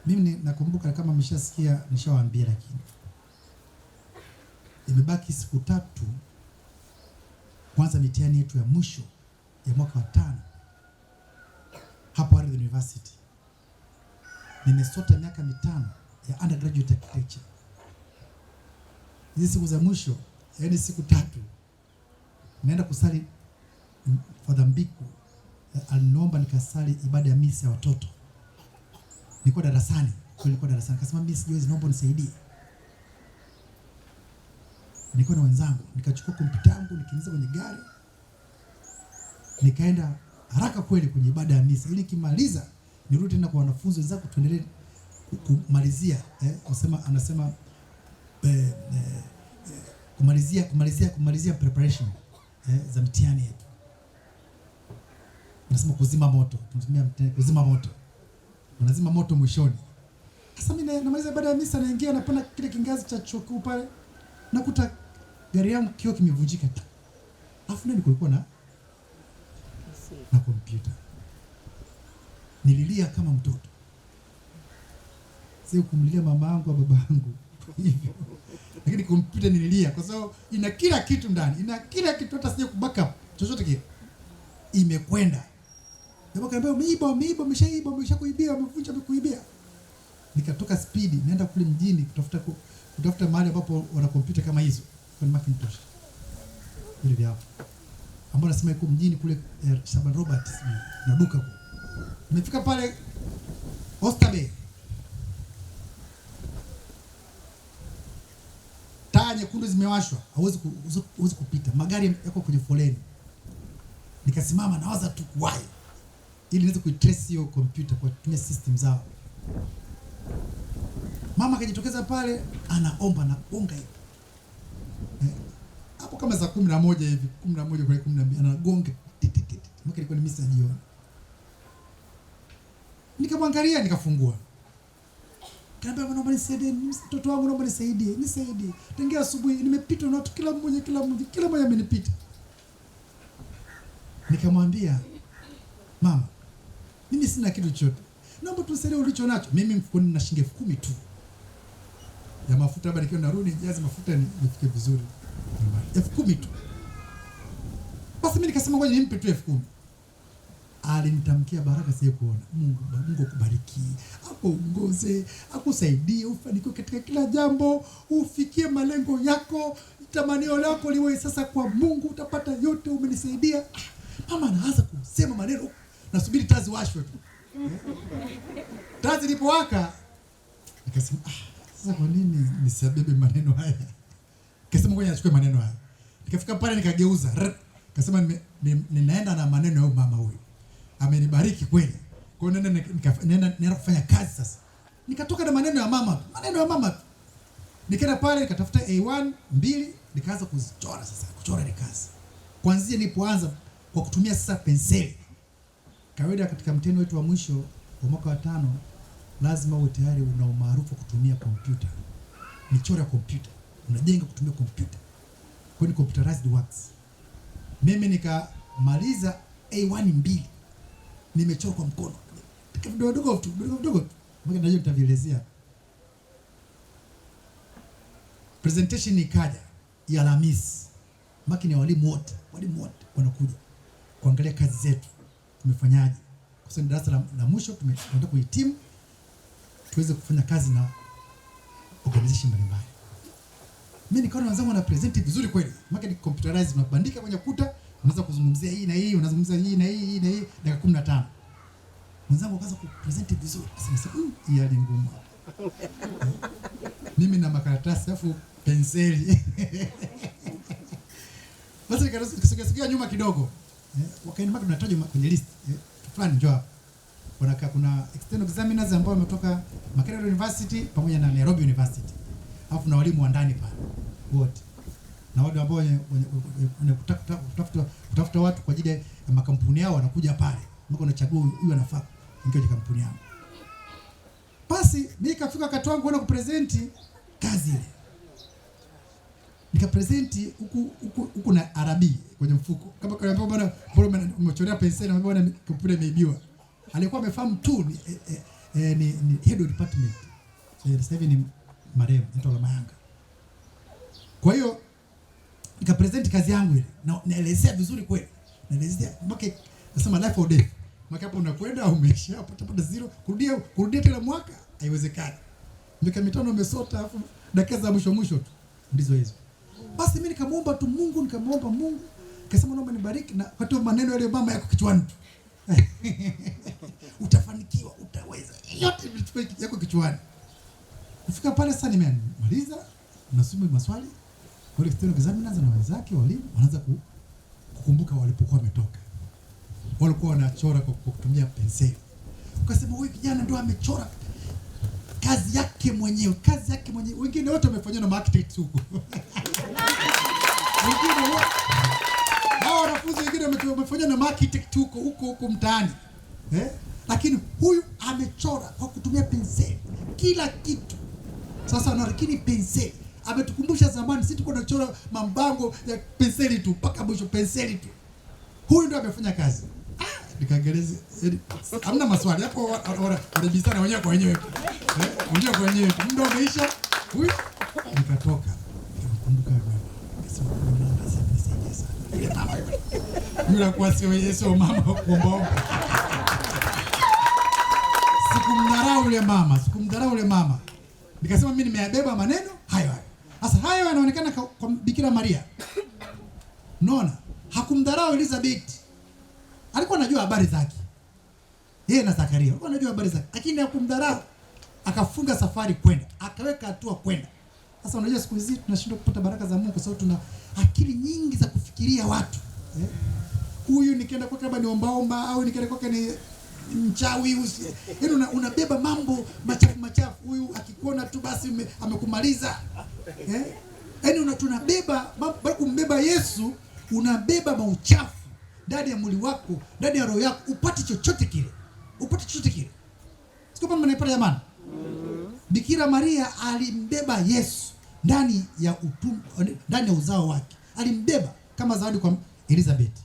Mimi nakumbuka kama mmeshasikia, nishawaambia, lakini imebaki siku 3 kwanza mitihani yetu ya mwisho ya mwaka wa 5 hapo Ardhi University. Nimesota miaka 5 ya undergraduate architecture. Hizi siku za mwisho, yaani siku 3, naenda kusali Father Mbiku aliniomba nikasali ibada ya misa ya watoto. Nilikuwa darasani, akasema mimi sijiwezi, naomba unisaidie. Nilikuwa na wenzangu, nikachukua kompyuta yangu, nikaingiza kwenye gari, nikaenda haraka kweli kwenye ibada ya misa ili nikimaliza nirudi tena kwa wanafunzi wenzangu tuendelee kumalizia anasema kumalizia preparation za mtihani yetu. Nasema kuzima moto, tunatumia kuzima moto. Unazima moto mwishoni. Sasa mimi namaliza ibada ya misa, naingia napanda kile kingazi cha chokuu pale. Nakuta gari yangu kioo kimevunjika. Alafu ndani kulikuwa na kompyuta. Nililia kama mtoto. Sio kumlilia mama yangu au baba yangu hivyo. Lakini kompyuta nililia kwa sababu ina kila kitu ndani. Ina kila kitu, hata sije kubackup chochote kile. Imekwenda. Ndio kaniambia umeshaiba, amekuibia. Nikatoka speed, naenda kule mjini kutafuta mahali ambapo wana kompyuta kama hizo. Kwa Macintosh. Ile vya hapo. Ambao nasema iko mjini kule Shaban Robert na duka kule. Nimefika pale Oysterbay. Taa nyekundu zimewashwa, hauwezi kupita. Magari yako kwenye foleni. Nikasimama nawaza tu why. Ili niweze kuitrace hiyo kompyuta kwa kutumia system zao. Mama akajitokeza pale, anaomba na gonga hivi. Hapo kama saa 11 hivi, 11 kwa 12 anagonga. Maka ilikuwa ni misa jioni. Nikamwangalia, nikafungua. Kaambia naomba nisaidie, mtoto wangu naomba nisaidie. Tangia asubuhi nimepita na watu kila mmoja amenipita. Nikamwambia, mama, mimi sina kitu chochote. Naomba tusaidie ulicho nacho. Mimi mfukoni nina shilingi 10,000 tu. Ya mafuta, labda nikiwa narudi nijaze mafuta nifike vizuri. 10,000 tu. Basi mimi nikasema ngoja nimpe tu 10,000. Alinitamkia baraka siye kuona. Mungu akubariki, akuongoze, akusaidie, ufanikiwe katika kila jambo, ufikie malengo yako, tamanio lako liwe sasa kwa Mungu, utapata yote, umenisaidia. Mama anaanza kusema maneno, nasubiri tazi washwe tu. Tazi ilipowaka, nikasema sasa kwa nini nisabebe maneno haya? Nikasema ngoja nichukue maneno haya. Nikafika pale nikageuza. Nikasema ninaenda na maneno ya mama huyu. Amenibariki kweli. Kwa hiyo nenda kufanya kazi sasa. Nikatoka na maneno ya mama. Nikaenda pale nikatafuta A1, 2, nikaanza kuzichora sasa. Kuchora ni kazi. Kuanzia nilipoanza kwa kutumia sasa penseli. Kawaida katika mtihani wetu wa mwisho wa mwaka wa 5 lazima uwe tayari una umaarufu kutumia kompyuta. Michoro ya kompyuta. Unajenga kutumia kompyuta. Kwa ni computerized works. Mimi nikamaliza A1 2. Nimechora kwa mkono. Vidogo tu. Mbona najua nitavielezea. Presentation ikaja ya Alhamisi. Makini ya walimu wote wanakuja kuangalia kazi zetu. Tumefanyaje? Kwa sababu darasa la mwisho tunataka kuhitimu tuweze kufanya kazi na organization mbalimbali. Mimi nikaona wenzangu wana present vizuri kweli. Makini computerized, unabandika kwenye kuta, unaweza kuzungumzia hii na hii, unazungumzia hii na hii dakika 15. Wenzangu wakaanza kupresent vizuri. Sasa hii hali ngumu. Mimi na makaratasi afu penseli. Basi nikasogea nyuma kidogo. Wakaenda tunataja kwenye list. Fulani njoo hapa. Kuna external examiners ambao wametoka Makerere University pamoja na Nairobi University. Alafu na walimu wa ndani pale wote. Na wale ambao kutafuta watu kwa ajili ya makampuni yao wanakuja pale. Mko unachagua huyu anafaa ingia kwenye kampuni yao. Basi mimi nikafika wakati wangu kwenda kupresent kazi ile. Nikapresent huku na Arabi kwenye mfuko. Kama kwa bwana umechorea penseli na bwana kompyuta imeibiwa. Alikuwa amefahamu tu ni head of department. Sasa hivi ni marehemu Ntola Mayanga. Kwa hiyo nikapresent kazi yangu ile na naelezea vizuri kweli. Naelezea mpaka nasema life or death. Mpaka hapo unakwenda au umeisha pata zero, kurudia tena mwaka haiwezekani. Miaka 5 umesota afu dakika za mwisho tu ndizo hizo. Basi mimi nikamuomba tu Mungu, nikamuomba Mungu, akasema naomba nibariki, na wakati maneno yale mama yako kichwani tu. Utafanikiwa, utaweza. Yote yako kichwani. Kufika pale sasa nimemaliza, nasoma maswali. Wale external examiners na wenzake walimu wanaanza kukumbuka walipokuwa wametoka. Walikuwa wanachora kwa kutumia penseli. Ukasema huyu kijana ndio amechora kazi yake mwenyewe. Wengine wote wamefanywa na architect huko. Wengine wote hao wanafunzi wengine wamefanywa na architect huko mtaani. Lakini huyu amechora kwa kutumia penseli kila kitu. Sasa lakini penseli ametukumbusha zamani sisi tulikuwa tunachora mambango ya penseli tu mpaka mwisho penseli tu. Huyu ndio amefanya kazi. Nikaangalia hamna maswali hapo, wanabisana wenyewe kwa wenyewe. Wenyewe kwa wenyewe. Muda umeisha. Huyu nikatoka. Nikakumbuka yule kwa sio Yesu mama kuomba. Sikumdharau yule mama. Nikasema mimi nimeyabeba maneno hayo. Sasa hayo yanaonekana kwa Bikira Maria. Unaona? Hakumdharau Elizabeth. Alikuwa anajua habari zake. Yeye na Zakaria alikuwa anajua habari zake, lakini hakumdharau. Akafunga safari kwenda, akaweka hatua kwenda. Sasa unajua siku hizi tunashindwa kupata baraka za Mungu kwa sababu tuna akili nyingi za kufikiria watu. Huyu nikienda kwake labda niombaomba au nikienda kwake ni mchawi. Yaani unabeba mambo machafu. Huyu akikuona tu basi amekumaliza. Yaani tunabeba bado kumbeba Yesu, unabeba mauchafu ndani ya mwili wako, ndani ya roho yako, upate chochote kile. Sio kama mnapata jamani. Bikira Maria alimbeba Yesu ndani ya uzao wake. Alimbeba kama zawadi kwa Elizabeth.